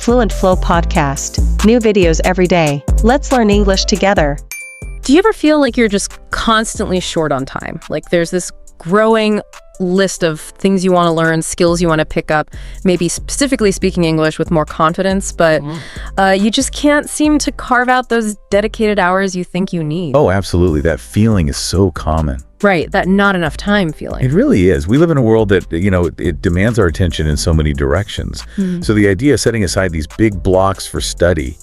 Fluent Flow podcast. New videos every day. Let's learn English together. Do you ever feel like you're just constantly short on time? Like there's this growing list of things you want to learn, skills you want to pick up, maybe specifically speaking English with more confidence, but you just can't seem to carve out those dedicated hours you think you need. Oh, absolutely. That feeling is so common. Right, that not enough time feeling. It really is. We live in a world that, it demands our attention in so many directions. So the idea of setting aside these big blocks for study,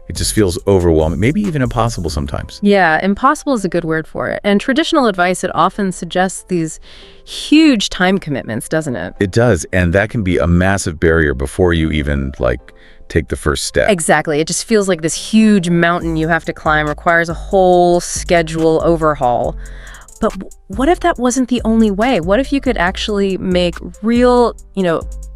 it just feels overwhelming, maybe even impossible sometimes. Yeah, impossible is a good word for it. And traditional advice, it often suggests these huge time commitments, doesn't it? It does, and that can be a massive barrier before you even, take the first step. Exactly. It just feels like this huge mountain you have to climb, requires a whole schedule overhaul. But what if that wasn't the only way? What if you could actually make real,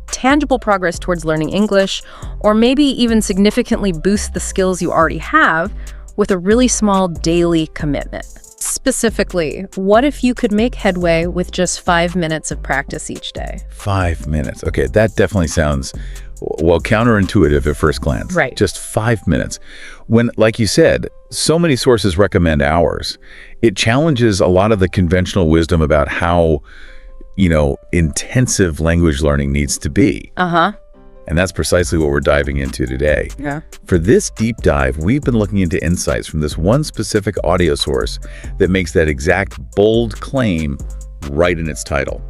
tangible progress towards learning English, or maybe even significantly boost the skills you already have with a really small daily commitment? Specifically, what if you could make headway with just 5 minutes of practice each day? 5 minutes. Okay, that definitely sounds, counterintuitive at first glance. Right. Just 5 minutes. When, like you said, so many sources recommend hours, it challenges a lot of the conventional wisdom about how, intensive language learning needs to be. And that's precisely what we're diving into today. Yeah. For this deep dive, we've been looking into insights from this one specific audio source that makes that exact bold claim right in its title.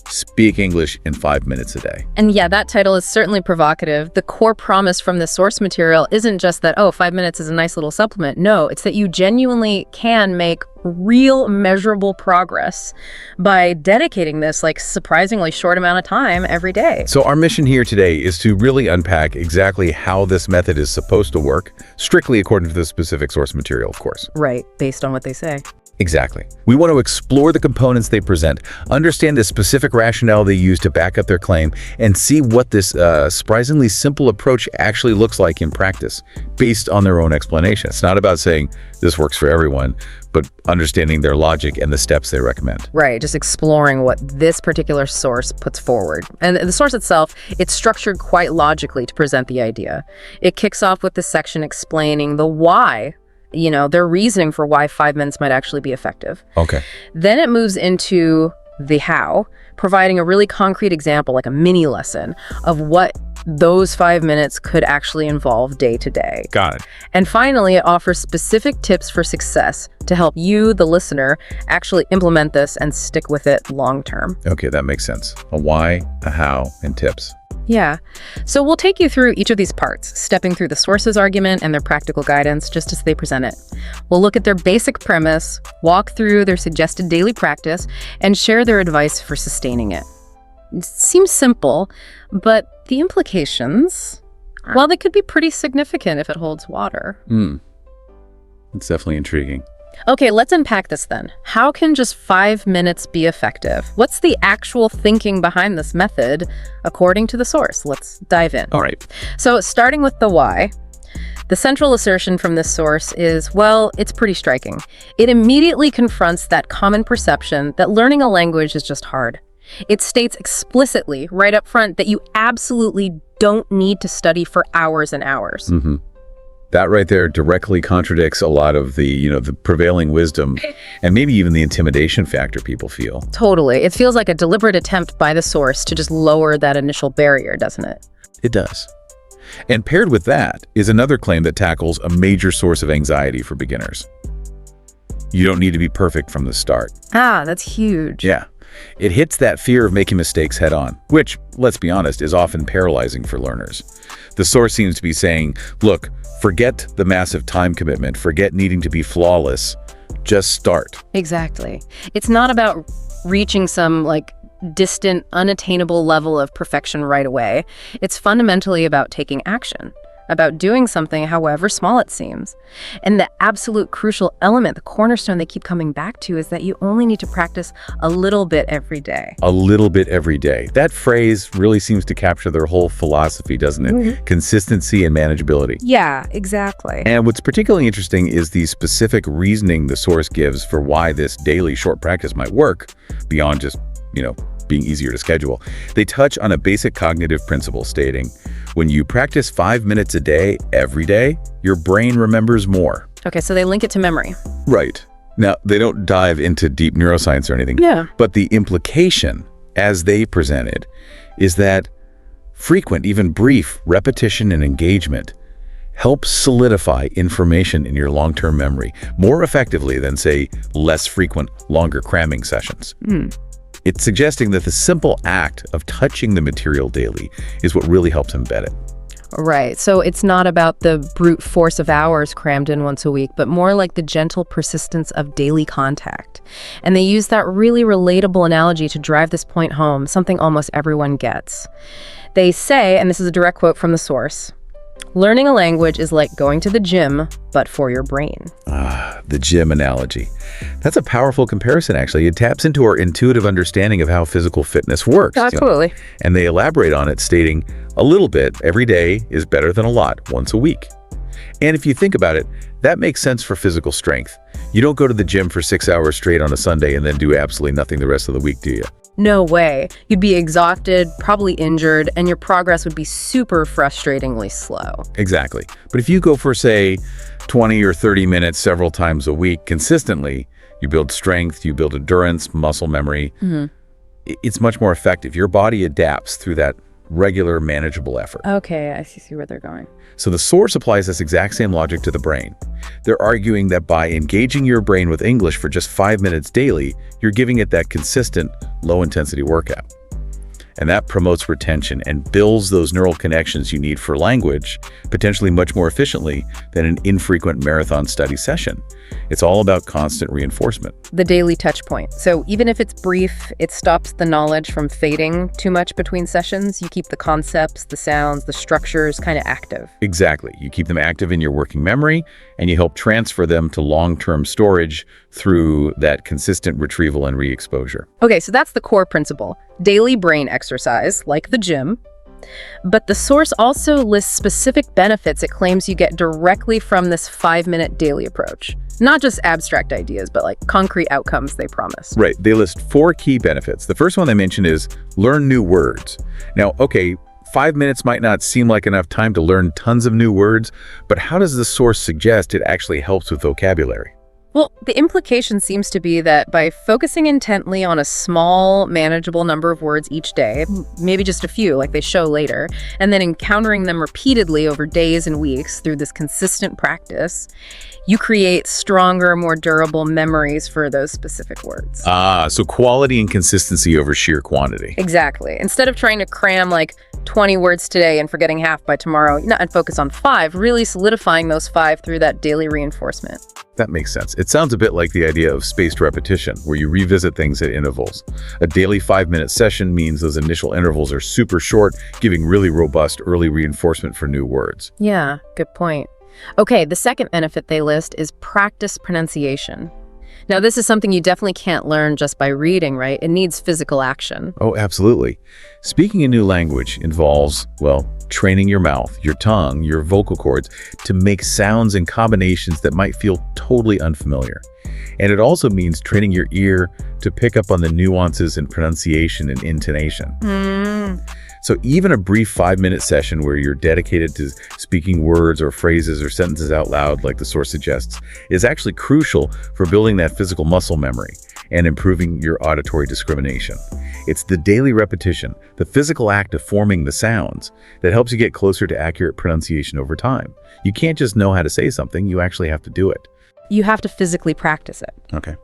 Speak English in 5 minutes a day. And yeah, that title is certainly provocative. The core promise from the source material isn't just that, 5 minutes is a nice little supplement. No, it's that you genuinely can make real measurable progress by dedicating this surprisingly short amount of time every day. So our mission here today is to really unpack exactly how this method is supposed to work, strictly according to the specific source material, of course. Right, based on what they say. Exactly. We want to explore the components they present, understand the specific rationale they use to back up their claim, and see what this surprisingly simple approach actually looks like in practice, based on their own explanation. It's not about saying this works for everyone, but understanding their logic and the steps they recommend. Right, just exploring what this particular source puts forward. And the source itself, it's structured quite logically to present the idea. It kicks off with this section explaining the why, their reasoning for why 5 minutes might actually be effective. Okay. Then it moves into the how, providing a really concrete example, like a mini lesson of what those 5 minutes could actually involve day to day. Got it. And finally, it offers specific tips for success to help you, the listener, actually implement this and stick with it long term. Okay, that makes sense. A why, a how, and tips. Yeah. So we'll take you through each of these parts, stepping through the source's argument and their practical guidance just as they present it. We'll look at their basic premise, walk through their suggested daily practice, and share their advice for sustaining it. It seems simple, but the implications, well, they could be pretty significant if it holds water. It's definitely intriguing. Okay, let's unpack this then. How can just 5 minutes be effective? What's the actual thinking behind this method according to the source? Let's dive in. All right. So starting with the why, the central assertion from this source is, it's pretty striking. It immediately confronts that common perception that learning a language is just hard. It states explicitly right up front that you absolutely don't need to study for hours and hours. That right there directly contradicts a lot of the, the prevailing wisdom and maybe even the intimidation factor people feel. Totally. It feels like a deliberate attempt by the source to just lower that initial barrier, doesn't it? It does. And paired with that is another claim that tackles a major source of anxiety for beginners. You don't need to be perfect from the start. That's huge. Yeah. It hits that fear of making mistakes head on, which, let's be honest, is often paralyzing for learners. The source seems to be saying, look, forget the massive time commitment, forget needing to be flawless, just start. Exactly. It's not about reaching some distant, unattainable level of perfection right away. It's fundamentally about taking action, about doing something however small it seems. And the absolute crucial element, the cornerstone they keep coming back to, is that you only need to practice a little bit every day. A little bit every day. That phrase really seems to capture their whole philosophy, doesn't it? Consistency and manageability. Yeah, exactly. And what's particularly interesting is the specific reasoning the source gives for why this daily short practice might work beyond just, being easier to schedule. They touch on a basic cognitive principle stating, when you practice 5 minutes a day, every day, your brain remembers more. Okay, so they link it to memory. Right. Now, they don't dive into deep neuroscience or anything. Yeah. But the implication, as they presented, is that frequent, even brief, repetition and engagement helps solidify information in your long-term memory more effectively than, say, less frequent, longer cramming sessions. It's suggesting that the simple act of touching the material daily is what really helps embed it. Right. So it's not about the brute force of hours crammed in once a week, but more like the gentle persistence of daily contact. And they use that really relatable analogy to drive this point home, something almost everyone gets. They say, and this is a direct quote from the source, learning a language is like going to the gym, but for your brain. The gym analogy. That's a powerful comparison, actually. It taps into our intuitive understanding of how physical fitness works. Absolutely. And they elaborate on it, stating, a little bit every day is better than a lot once a week. And if you think about it, that makes sense for physical strength. You don't go to the gym for 6 hours straight on a Sunday and then do absolutely nothing the rest of the week, do you? No way. You'd be exhausted, probably injured, and your progress would be super frustratingly slow. Exactly. But if you go for, say, 20 or 30 minutes several times a week consistently, you build strength, you build endurance, muscle memory. It's much more effective. Your body adapts through that regular, manageable effort. Okay, I see where they're going. So the source applies this exact same logic to the brain. They're arguing that by engaging your brain with English for just 5 minutes daily, you're giving it that consistent, low-intensity workout. And that promotes retention and builds those neural connections you need for language, potentially much more efficiently than an infrequent marathon study session. It's all about constant reinforcement. The daily touch point. So even if it's brief, it stops the knowledge from fading too much between sessions. You keep the concepts, the sounds, the structures kind of active. Exactly. You keep them active in your working memory, and you help transfer them to long-term storage through that consistent retrieval and re-exposure. Okay, so that's the core principle. Daily brain exercise, like the gym. But the source also lists specific benefits it claims you get directly from this 5-minute daily approach. Not just abstract ideas, but like concrete outcomes they promise. Right. They list 4 key benefits. The first one they mention is learn new words. Now, okay, 5 minutes might not seem like enough time to learn tons of new words, but how does the source suggest it actually helps with vocabulary? Well, the implication seems to be that by focusing intently on a small, manageable number of words each day, maybe just a few like they show later, and then encountering them repeatedly over days and weeks through this consistent practice, you create stronger, more durable memories for those specific words. So quality and consistency over sheer quantity. Exactly. Instead of trying to cram like 20 words today and forgetting half by tomorrow, and focus on 5, really solidifying those 5 through that daily reinforcement. That makes sense. It sounds a bit like the idea of spaced repetition, where you revisit things at intervals. A daily 5-minute session means those initial intervals are super short, giving really robust early reinforcement for new words. Yeah, good point. Okay, the second benefit they list is practice pronunciation. Now, this is something you definitely can't learn just by reading, right? It needs physical action. Oh, absolutely. Speaking a new language involves, well, training your mouth, your tongue, your vocal cords to make sounds and combinations that might feel totally unfamiliar. And it also means training your ear to pick up on the nuances in pronunciation and intonation. So even a brief 5-minute session where you're dedicated to speaking words or phrases or sentences out loud, like the source suggests, is actually crucial for building that physical muscle memory and improving your auditory discrimination. It's the daily repetition, the physical act of forming the sounds, that helps you get closer to accurate pronunciation over time. You can't just know how to say something, you actually have to do it. You have to physically practice it. Okay.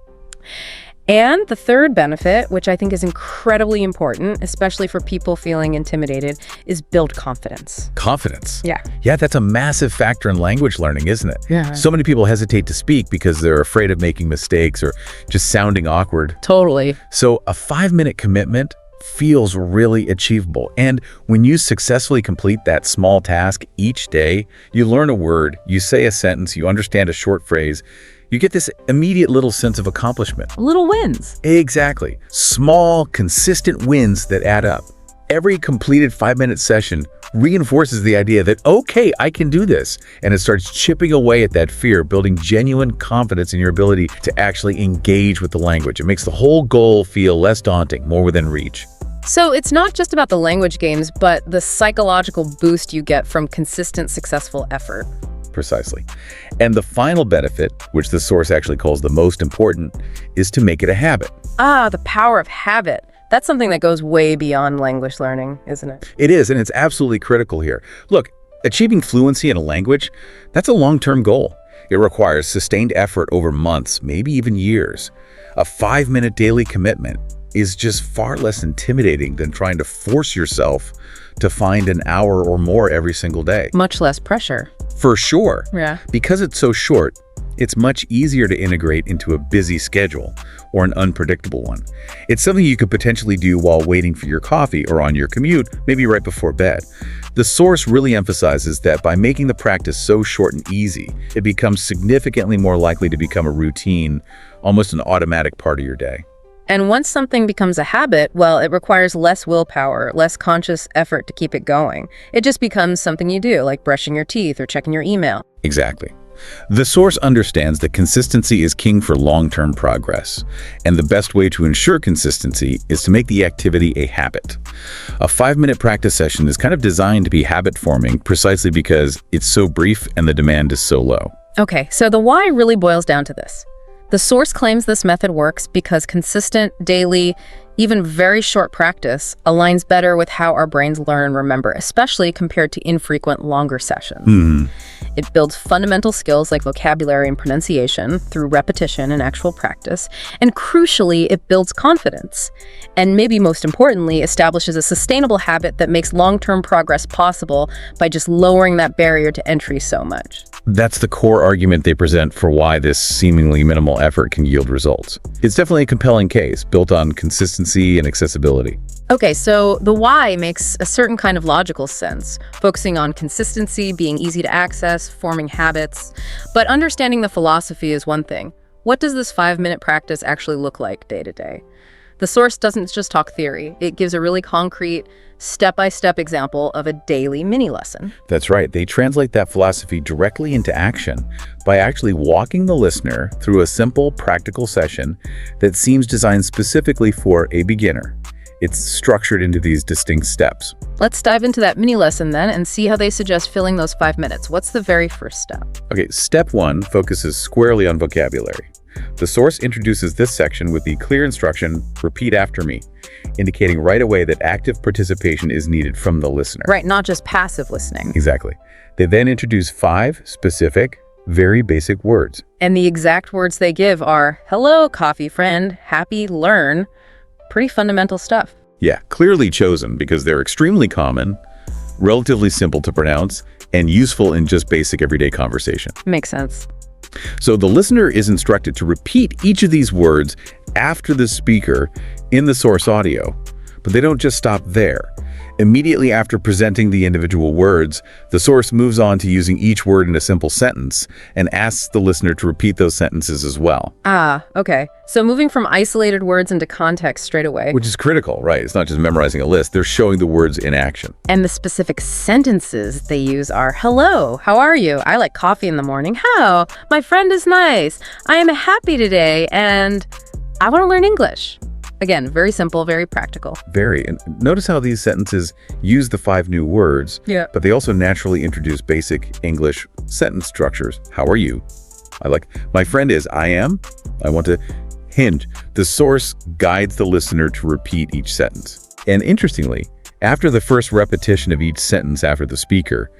And the third benefit, which I think is incredibly important, especially for people feeling intimidated, is build confidence. Confidence. Yeah. Yeah, that's a massive factor in language learning, isn't it? Yeah. So many people hesitate to speak because they're afraid of making mistakes or just sounding awkward. Totally. So a 5-minute commitment feels really achievable. And when you successfully complete that small task each day, you learn a word, you say a sentence, you understand a short phrase, you get this immediate little sense of accomplishment. Little wins. Exactly. Small, consistent wins that add up. Every completed 5-minute session reinforces the idea that, okay, I can do this. And it starts chipping away at that fear, building genuine confidence in your ability to actually engage with the language. It makes the whole goal feel less daunting, more within reach. So it's not just about the language gains, but the psychological boost you get from consistent, successful effort. Precisely. And the final benefit, which the source actually calls the most important, is to make it a habit. Ah, the power of habit. That's something that goes way beyond language learning, isn't it? It is, and it's absolutely critical here. Look, achieving fluency in a language, that's a long-term goal. It requires sustained effort over months, maybe even years. A 5-minute daily commitment is just far less intimidating than trying to force yourself to find an hour or more every single day. Much less pressure. For sure. Yeah. Because it's so short, it's much easier to integrate into a busy schedule or an unpredictable one. It's something you could potentially do while waiting for your coffee or on your commute, maybe right before bed. The source really emphasizes that by making the practice so short and easy, it becomes significantly more likely to become a routine, almost an automatic part of your day. And once something becomes a habit, well, it requires less willpower, less conscious effort to keep it going. It just becomes something you do, like brushing your teeth or checking your email. Exactly. The source understands that consistency is king for long-term progress, and the best way to ensure consistency is to make the activity a habit. A 5-minute practice session is kind of designed to be habit-forming precisely because it's so brief and the demand is so low. Okay, so the why really boils down to this. The source claims this method works because consistent, daily, even very short practice aligns better with how our brains learn and remember, especially compared to infrequent, longer sessions. It builds fundamental skills like vocabulary and pronunciation through repetition and actual practice. And crucially, it builds confidence. And maybe most importantly, establishes a sustainable habit that makes long-term progress possible by just lowering that barrier to entry so much. That's the core argument they present for why this seemingly minimal effort can yield results. It's definitely a compelling case, built on consistency and accessibility. Okay, so the why makes a certain kind of logical sense, focusing on consistency, being easy to access, forming habits. But understanding the philosophy is one thing. What does this 5-minute practice actually look like day to day? The source doesn't just talk theory. It gives a really concrete, step-by-step example of a daily mini lesson. That's right. They translate that philosophy directly into action by actually walking the listener through a simple, practical session that seems designed specifically for a beginner. It's structured into these distinct steps. Let's dive into that mini lesson then and see how they suggest filling those 5 minutes. What's the very first step? Okay, step 1 focuses squarely on vocabulary. The source introduces this section with the clear instruction, "Repeat after me," indicating right away that active participation is needed from the listener. Right, not just passive listening. Exactly. They then introduce 5 specific, very basic words. And the exact words they give are, hello, coffee friend, happy, learn. Pretty fundamental stuff. Yeah, clearly chosen because they're extremely common, relatively simple to pronounce, and useful in just basic everyday conversation. Makes sense. So the listener is instructed to repeat each of these words after the speaker in the source audio, but they don't just stop there. Immediately after presenting the individual words, the source moves on to using each word in a simple sentence and asks the listener to repeat those sentences as well. Ah, okay. So moving from isolated words into context straight away. Which is critical, right? It's not just memorizing a list, they're showing the words in action. And the specific sentences they use are, hello, how are you? I like coffee in the morning. How? My friend is nice. I am happy today, and I want to learn English. Again, very simple, very practical. Very. And notice how these sentences use the 5 new words, but they also naturally introduce basic English sentence structures. How are you? My friend is, I am. I want to hint. The source guides the listener to repeat each sentence. And interestingly, after the first repetition of each sentence after the speaker,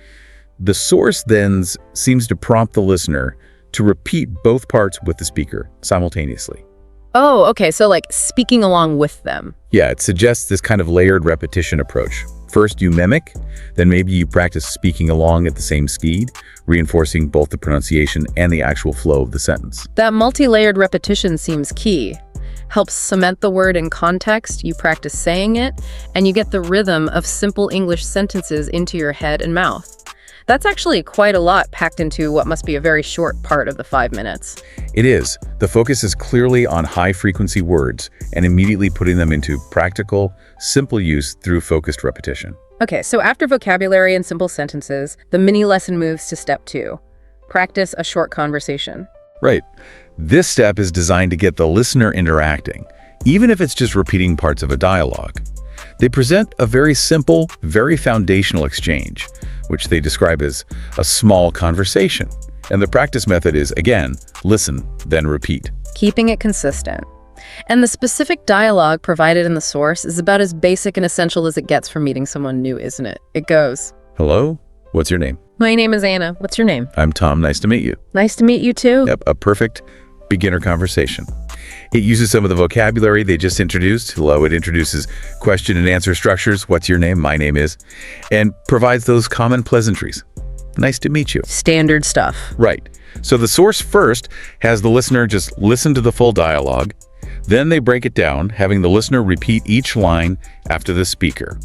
the source then seems to prompt the listener to repeat both parts with the speaker simultaneously. Oh, okay, so like speaking along with them. Yeah, it suggests this kind of layered repetition approach. First you mimic, then maybe you practice speaking along at the same speed, reinforcing both the pronunciation and the actual flow of the sentence. That multi-layered repetition seems key. Helps cement the word in context, you practice saying it, and you get the rhythm of simple English sentences into your head and mouth. That's actually quite a lot packed into what must be a very short part of the 5 minutes. It is. The focus is clearly on high-frequency words and immediately putting them into practical, simple use through focused repetition. Okay, so after vocabulary and simple sentences, the mini lesson moves to step 2. Practice a short conversation. Right. This step is designed to get the listener interacting, even if it's just repeating parts of a dialogue. They present a very simple, very foundational exchange, which they describe as a small conversation. And the practice method is, again, listen, then repeat. Keeping it consistent. And the specific dialogue provided in the source is about as basic and essential as it gets for meeting someone new, isn't it? It goes, Hello, what's your name? My name is Anna. What's your name? I'm Tom, nice to meet you. Nice to meet you too. Yep, a perfect beginner conversation. It uses some of the vocabulary they just introduced. Hello, it introduces question and answer structures. What's your name? My name is. And provides those common pleasantries. Nice to meet you. Standard stuff. Right. So the source first has the listener just listen to the full dialogue. Then they break it down, having the listener repeat each line after the speaker,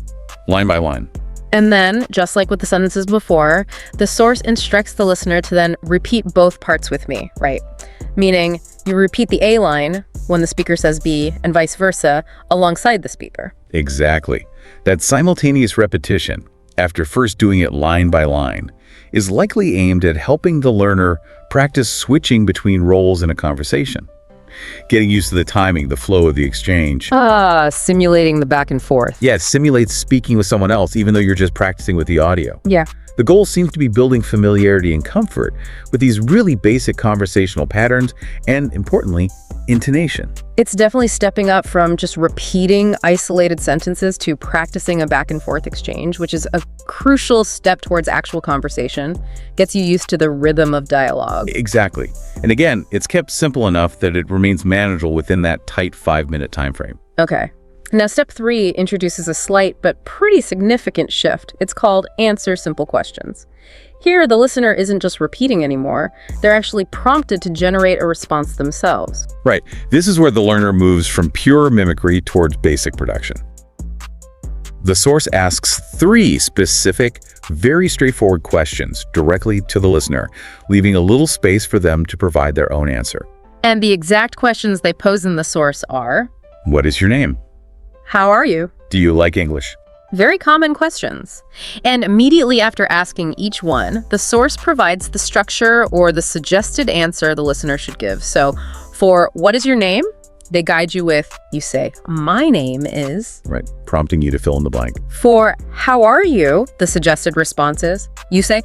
line by line. And then, just like with the sentences before, the source instructs the listener to then repeat both parts with me, right? Meaning, you repeat the A line when the speaker says B, and vice versa, alongside the speaker. Exactly. That simultaneous repetition, after first doing it line by line, is likely aimed at helping the learner practice switching between roles in a conversation. Getting used to the timing, the flow of the exchange. Simulating the back and forth. Yeah, it simulates speaking with someone else, even though you're just practicing with the audio. Yeah. The goal seems to be building familiarity and comfort with these really basic conversational patterns and, importantly, intonation. It's definitely stepping up from just repeating isolated sentences to practicing a back and forth exchange, which is a crucial step towards actual conversation. Gets you used to the rhythm of dialogue. Exactly. And again, it's kept simple enough that it remains manageable within that tight 5-minute time frame. Okay. Now, step 3 introduces a slight but pretty significant shift. It's called answer simple questions. Here, the listener isn't just repeating anymore. They're actually prompted to generate a response themselves. Right. This is where the learner moves from pure mimicry towards basic production. The source asks 3 specific, very straightforward questions directly to the listener, leaving a little space for them to provide their own answer. And the exact questions they pose in the source are, What is your name? How are you? Do you like English? Very common questions. And immediately after asking each one, the source provides the structure or the suggested answer the listener should give. So for what is your name? They guide you with, you say, my name is. Right, prompting you to fill in the blank. For how are you? The suggested response is, you say,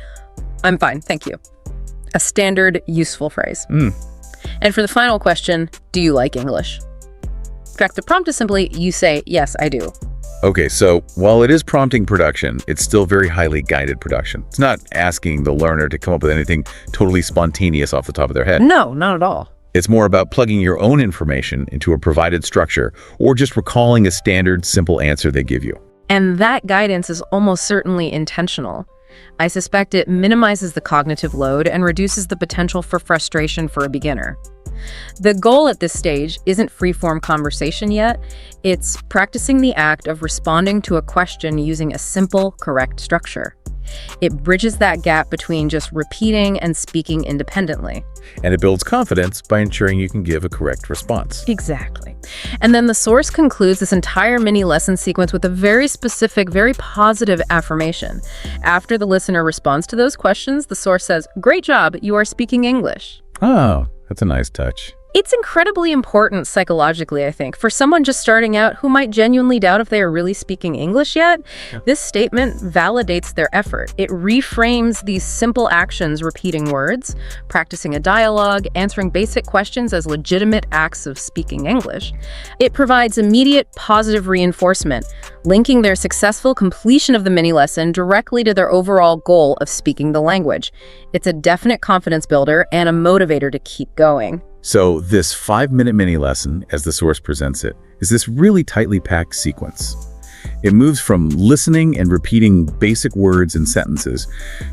I'm fine, thank you. A standard useful phrase. And for the final question, do you like English? In fact, the prompt is simply, you say, yes, I do. Okay, so while it is prompting production, it's still very highly guided production. It's not asking the learner to come up with anything totally spontaneous off the top of their head. No, not at all. It's more about plugging your own information into a provided structure or just recalling a standard, simple answer they give you. And that guidance is almost certainly intentional. I suspect it minimizes the cognitive load and reduces the potential for frustration for a beginner. The goal at this stage isn't free-form conversation yet. It's practicing the act of responding to a question using a simple, correct structure. It bridges that gap between just repeating and speaking independently. And it builds confidence by ensuring you can give a correct response. Exactly. And then the source concludes this entire mini lesson sequence with a very specific, very positive affirmation. After the listener responds to those questions, the source says, "Great job, you are speaking English." Oh, that's a nice touch. It's incredibly important psychologically, I think, for someone just starting out who might genuinely doubt if they are really speaking English yet. This statement validates their effort. It reframes these simple actions, repeating words, practicing a dialogue, answering basic questions as legitimate acts of speaking English. It provides immediate positive reinforcement, linking their successful completion of the mini lesson directly to their overall goal of speaking the language. It's a definite confidence builder and a motivator to keep going. So this 5-minute mini lesson, as the source presents it, is this really tightly packed sequence. It moves from listening and repeating basic words and sentences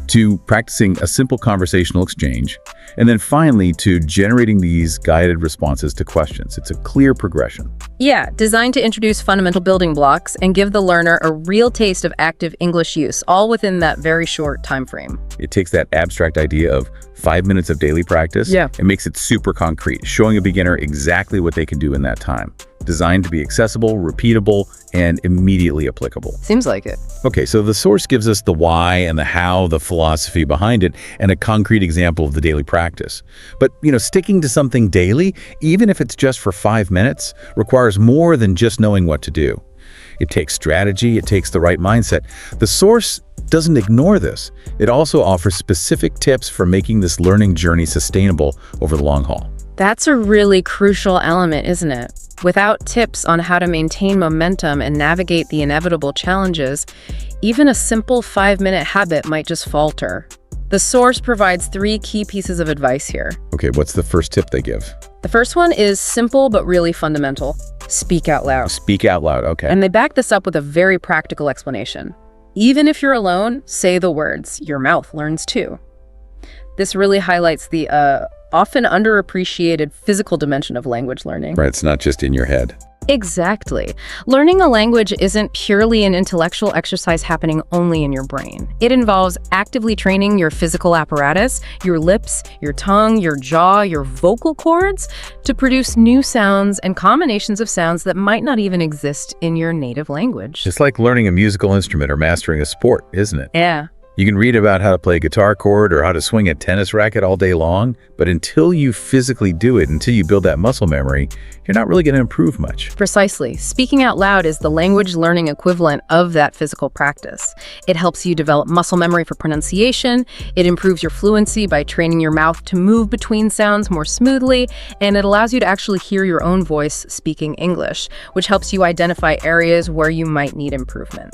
to practicing a simple conversational exchange, and then finally to generating these guided responses to questions. It's a clear progression. Yeah, designed to introduce fundamental building blocks and give the learner a real taste of active English use, all within that very short time frame. It takes that abstract idea of 5 minutes of daily practice and makes it super concrete, showing a beginner exactly what they can do in that time. Designed to be accessible, repeatable, and immediately applicable. Seems like it. Okay, so the source gives us the why and the how, the philosophy behind it, and a concrete example of the daily practice. But, sticking to something daily, even if it's just for 5 minutes, requires more than just knowing what to do. It takes strategy, it takes the right mindset. The source doesn't ignore this. It also offers specific tips for making this learning journey sustainable over the long haul. That's a really crucial element, isn't it? Without tips on how to maintain momentum and navigate the inevitable challenges, even a simple 5-minute habit might just falter. The source provides 3 key pieces of advice here. Okay, what's the first tip they give? The first one is simple but really fundamental. Speak out loud. Speak out loud, okay. And they back this up with a very practical explanation. Even if you're alone, say the words. Your mouth learns too. This really highlights the often underappreciated physical dimension of language learning. Right, it's not just in your head. Exactly. Learning a language isn't purely an intellectual exercise happening only in your brain. It involves actively training your physical apparatus, your lips, your tongue, your jaw, your vocal cords, to produce new sounds and combinations of sounds that might not even exist in your native language. Just like learning a musical instrument or mastering a sport, isn't it? Yeah. You can read about how to play a guitar chord or how to swing a tennis racket all day long, but until you physically do it, until you build that muscle memory, you're not really going to improve much. Precisely. Speaking out loud is the language learning equivalent of that physical practice. It helps you develop muscle memory for pronunciation, it improves your fluency by training your mouth to move between sounds more smoothly, and it allows you to actually hear your own voice speaking English, which helps you identify areas where you might need improvement.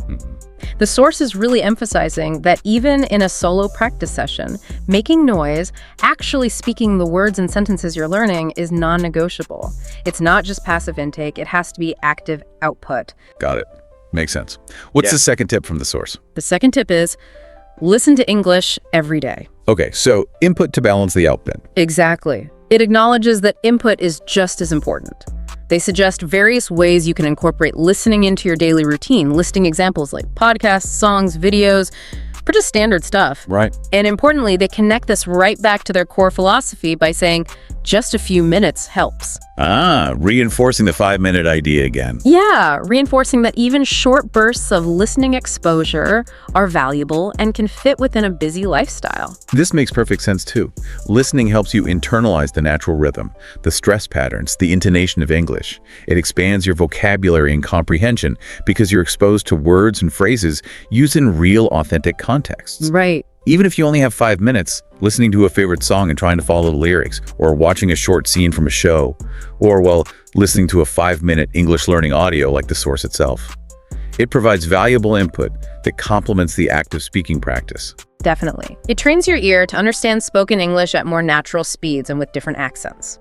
The source is really emphasizing that even in a solo practice session, making noise, actually speaking the words and sentences you're learning is non-negotiable. It's not just passive intake, it has to be active output. Got it. Makes sense. What's the second tip from the source? The second tip is listen to English every day. Okay, so input to balance the output. Exactly. It acknowledges that input is just as important. They suggest various ways you can incorporate listening into your daily routine, listing examples like podcasts, songs, videos, or just standard stuff. Right. And importantly, they connect this right back to their core philosophy by saying, just a few minutes helps. Reinforcing the 5-minute idea again. Yeah, reinforcing that even short bursts of listening exposure are valuable and can fit within a busy lifestyle. This makes perfect sense too. Listening helps you internalize the natural rhythm, the stress patterns, the intonation of English. It expands your vocabulary and comprehension because you're exposed to words and phrases used in real, authentic contexts. Right. Even if you only have 5 minutes, listening to a favorite song and trying to follow the lyrics, or watching a short scene from a show, or, well, listening to a 5-minute English learning audio like the source itself. It provides valuable input that complements the active speaking practice. Definitely. It trains your ear to understand spoken English at more natural speeds and with different accents.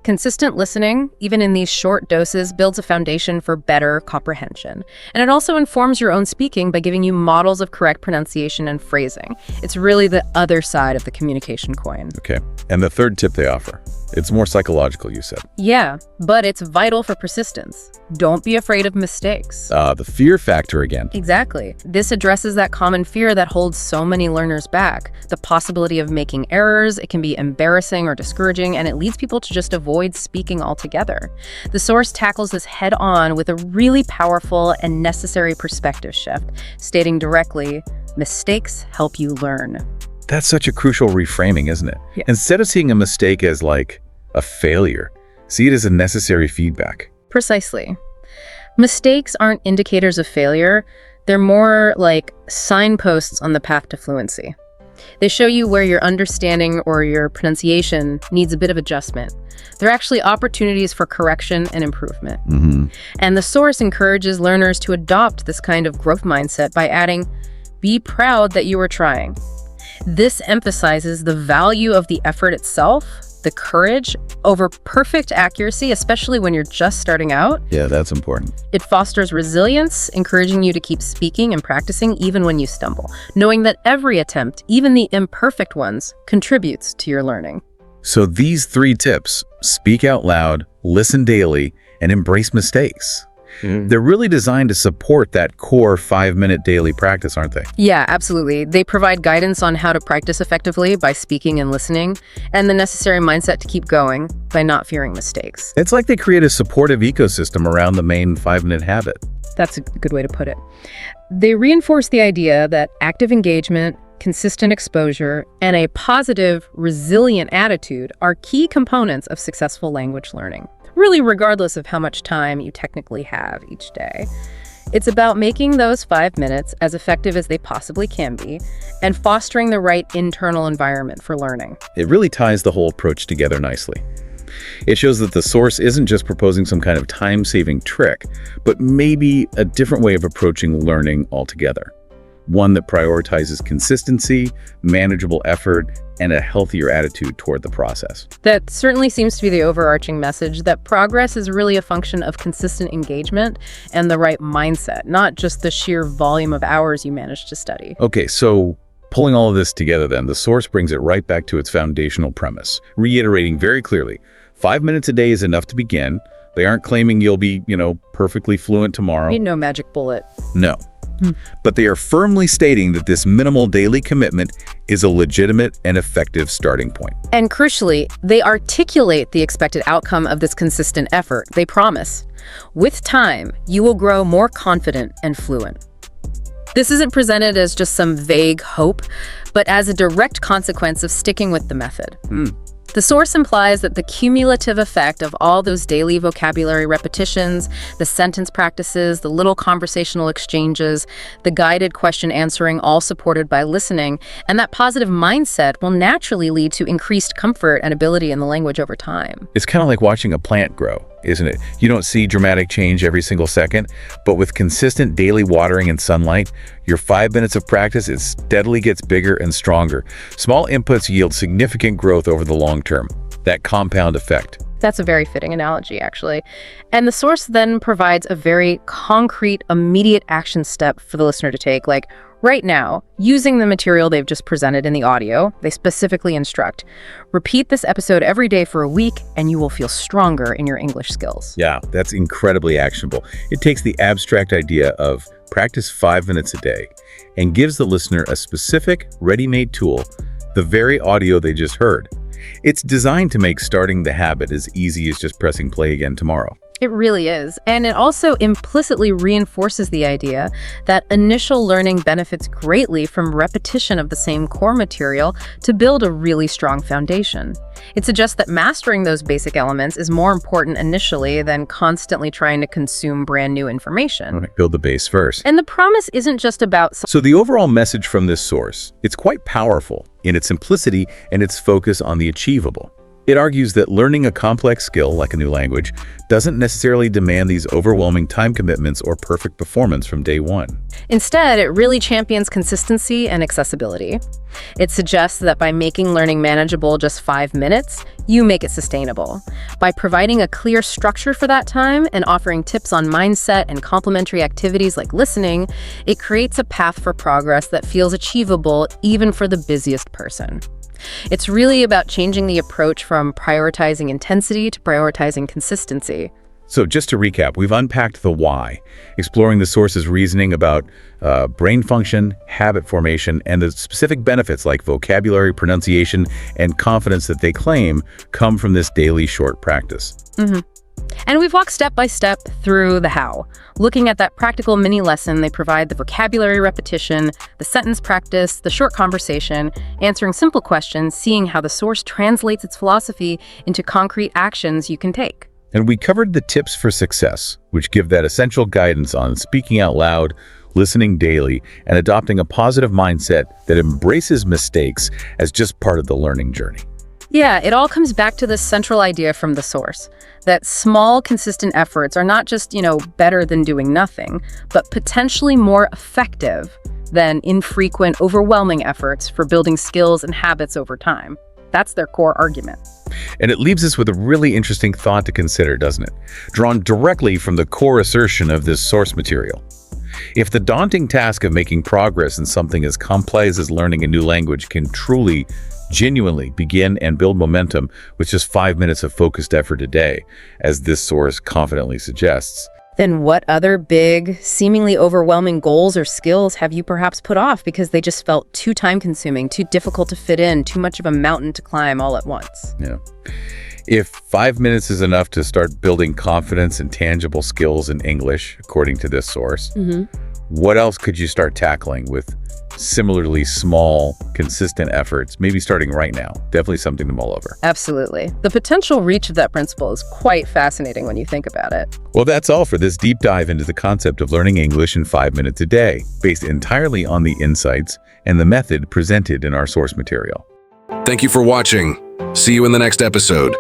Consistent listening, even in these short doses, builds a foundation for better comprehension. And it also informs your own speaking by giving you models of correct pronunciation and phrasing. It's really the other side of the communication coin. Okay, and the third tip they offer. It's more psychological, you said. Yeah, but it's vital for persistence. Don't be afraid of mistakes. The fear factor again. Exactly. This addresses that common fear that holds so many learners back. The possibility of making errors, it can be embarrassing or discouraging, and it leads people to just avoid speaking altogether. The source tackles this head on with a really powerful and necessary perspective shift, stating directly, mistakes help you learn. That's such a crucial reframing, isn't it? Yeah. Instead of seeing a mistake as like a failure, see it as a necessary feedback. Precisely. Mistakes aren't indicators of failure. They're more like signposts on the path to fluency. They show you where your understanding or your pronunciation needs a bit of adjustment. They're actually opportunities for correction and improvement. And the source encourages learners to adopt this kind of growth mindset by adding, be proud that you are trying. This emphasizes the value of the effort itself, the courage, over perfect accuracy, especially when you're just starting out. Yeah, that's important. It fosters resilience, encouraging you to keep speaking and practicing even when you stumble, knowing that every attempt, even the imperfect ones, contributes to your learning. So these 3 tips, speak out loud, listen daily, and embrace mistakes. They're really designed to support that core 5-minute daily practice, aren't they? Yeah, absolutely. They provide guidance on how to practice effectively by speaking and listening, and the necessary mindset to keep going by not fearing mistakes. It's like they create a supportive ecosystem around the main 5-minute habit. That's a good way to put it. They reinforce the idea that active engagement, consistent exposure, and a positive, resilient attitude are key components of successful language learning, really regardless of how much time you technically have each day. It's about making those 5 minutes as effective as they possibly can be and fostering the right internal environment for learning. It really ties the whole approach together nicely. It shows that the source isn't just proposing some kind of time-saving trick, but maybe a different way of approaching learning altogether. One that prioritizes consistency, manageable effort, and a healthier attitude toward the process. That certainly seems to be the overarching message, that progress is really a function of consistent engagement and the right mindset, not just the sheer volume of hours you manage to study. Okay, so pulling all of this together then, the source brings it right back to its foundational premise, reiterating very clearly, 5 minutes a day is enough to begin. They aren't claiming you'll be, perfectly fluent tomorrow. Need no magic bullet. No. But they are firmly stating that this minimal daily commitment is a legitimate and effective starting point. And crucially, they articulate the expected outcome of this consistent effort. They promise, with time, you will grow more confident and fluent. This isn't presented as just some vague hope, but as a direct consequence of sticking with the method. The source implies that the cumulative effect of all those daily vocabulary repetitions, the sentence practices, the little conversational exchanges, the guided question answering, all supported by listening, and that positive mindset will naturally lead to increased comfort and ability in the language over time. It's kind of like watching a plant grow, isn't it? You don't see dramatic change every single second, but with consistent daily watering and sunlight, your 5 minutes of practice, it steadily gets bigger and stronger. Small inputs yield significant growth over the long term. That compound effect. That's a very fitting analogy, actually. And the source then provides a very concrete, immediate action step for the listener to take, like right now, using the material they've just presented in the audio. They specifically instruct, repeat this episode every day for a week, and you will feel stronger in your English skills. Yeah, that's incredibly actionable. It takes the abstract idea of practice 5 minutes a day and gives the listener a specific, ready-made tool, the very audio they just heard. It's designed to make starting the habit as easy as just pressing play again tomorrow. It really is. And it also implicitly reinforces the idea that initial learning benefits greatly from repetition of the same core material to build a really strong foundation. It suggests that mastering those basic elements is more important initially than constantly trying to consume brand new information. Okay, build the base first. And the promise isn't just about... So the overall message from this source, it's quite powerful in its simplicity and its focus on the achievable. It argues that learning a complex skill, like a new language, doesn't necessarily demand these overwhelming time commitments or perfect performance from day one. Instead, it really champions consistency and accessibility. It suggests that by making learning manageable just 5 minutes, you make it sustainable. By providing a clear structure for that time and offering tips on mindset and complementary activities like listening, it creates a path for progress that feels achievable even for the busiest person. It's really about changing the approach from prioritizing intensity to prioritizing consistency. So just to recap, we've unpacked the why, exploring the source's reasoning about brain function, habit formation, and the specific benefits like vocabulary, pronunciation, and confidence that they claim come from this daily short practice. And we've walked step by step through the how, looking at that practical mini lesson they provide, the vocabulary repetition, the sentence practice, the short conversation, answering simple questions, seeing how the source translates its philosophy into concrete actions you can take. And we covered the tips for success, which give that essential guidance on speaking out loud, listening daily, and adopting a positive mindset that embraces mistakes as just part of the learning journey. Yeah, it all comes back to this central idea from the source, that small, consistent efforts are not just, better than doing nothing, but potentially more effective than infrequent, overwhelming efforts for building skills and habits over time. That's their core argument. And it leaves us with a really interesting thought to consider, doesn't it? Drawn directly from the core assertion of this source material. If the daunting task of making progress in something as complex as learning a new language can truly, genuinely begin and build momentum with just 5 minutes of focused effort a day, as this source confidently suggests, then what other big, seemingly overwhelming goals or skills have you perhaps put off because they just felt too time-consuming, too difficult to fit in, too much of a mountain to climb all at once? Yeah. If 5 minutes is enough to start building confidence and tangible skills in English, according to this source, What else could you start tackling with similarly small, consistent efforts, maybe starting right now? Definitely something to mull over. Absolutely. The potential reach of that principle is quite fascinating when you think about it. Well, that's all for this deep dive into the concept of learning English in 5 minutes a day, based entirely on the insights and the method presented in our source material. Thank you for watching. See you in the next episode.